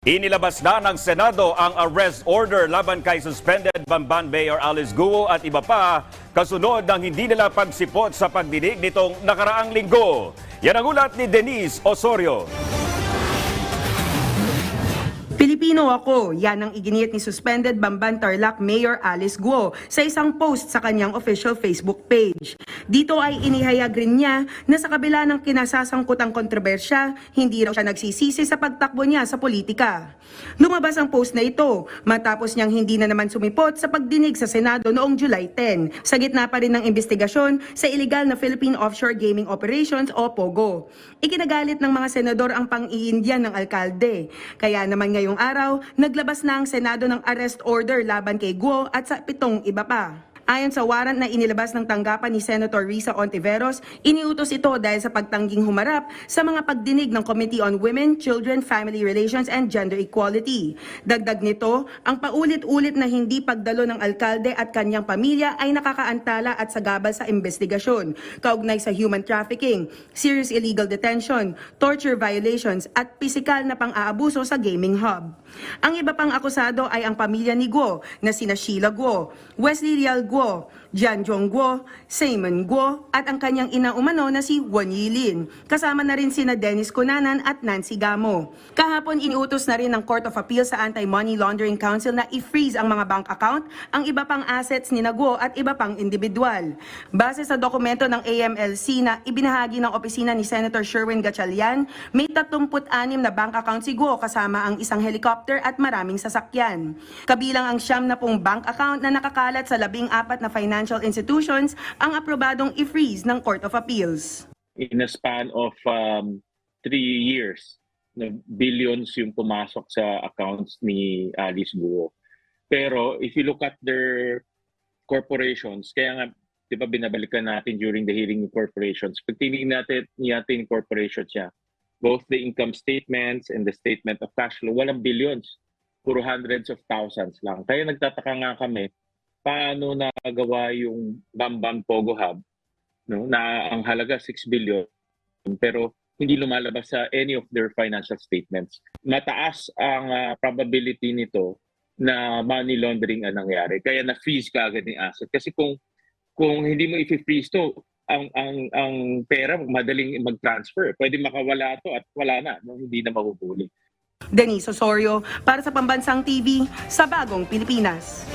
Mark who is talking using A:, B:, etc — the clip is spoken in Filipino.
A: Inilabas na ng Senado ang arrest order laban kay suspended Bamban Mayor Alice Guo at iba pa kasunod ng hindi nila pagsipot sa pagdinig nitong nakaraang linggo. Yan ang ulat ni Denise Osorio.
B: Pilipino ako, yan ang iginiit ni suspended Bamban Tarlac Mayor Alice Guo sa isang post sa kanyang official Facebook page. Dito ay inihayag rin niya na sa kabila ng kinasasangkutang kontrobersya, hindi raw siya nagsisisi sa pagtakbo niya sa politika. Lumabas ang post na ito matapos niyang hindi na naman sumipot sa pagdinig sa Senado noong July 10, sa gitna pa rin ng investigasyon sa illegal na Philippine Offshore Gaming Operations o POGO. Ikinagalit ng mga senador ang pang-iindiyan ng alkalde. Kaya naman ngayong araw, naglabas na ang Senado ng arrest order laban kay Guo at sa 7 iba pa. Ayon sa warrant na inilabas ng tanggapan ni Senator Risa Ontiveros, iniutos ito dahil sa pagtangging humarap sa mga pagdinig ng Committee on Women, Children, Family Relations and Gender Equality. Dagdag nito, ang paulit-ulit na hindi pagdalo ng alkalde at kanyang pamilya ay nakakaantala at sagabal sa investigasyon, kaugnay sa human trafficking, serious illegal detention, torture violations at pisikal na pang-aabuso sa gaming hub. Ang iba pang akusado ay ang pamilya ni Guo na sina Sheila Guo, Wesley Rial Guo, Jianzhong Guo, Simon Guo at ang kanyang ina umano na si Wan Yilin. Kasama na rin sina Dennis Cunanan at Nancy Gamo. Kahapon iniutos na rin ng Court of Appeal sa Anti-Money Laundering Council na i-freeze ang mga bank account, ang iba pang assets ni Guo at iba pang individual. Base sa dokumento ng AMLC na ibinahagi ng opisina ni Senator Sherwin Gatchalian, may 36 na bank account si Guo kasama ang isang helicopter at maraming sasakyan. Kabilang ang 70 bank account na nakakalat sa 14 na financial institutions ang aprobadong i-freeze ng Court of Appeals.
C: In a span of 3 years, na billions yung pumasok sa accounts ni Alice Guo. Pero if you look at their corporations, kaya nga, di ba binabalikan natin during the hearing ng corporations, pag tinignan natin yung corporations niya, both the income statements and the statement of cash flow, walang billions, puro hundreds of thousands lang. Kaya nagtataka nga kami, paano nagawa yung Bamban Pogo Hub, no, na ang halaga 6 billion pero hindi lumalabas sa any of their financial statements. Mataas ang probability nito na money laundering ang nangyari. Kaya na-freeze ka agad yung asset. Kasi kung hindi mo i-freeze to, ang pera madaling mag-transfer. Pwede makawala to at wala na, no, hindi na mahuhuli.
B: Denise Osorio para sa Pambansang TV sa Bagong Pilipinas.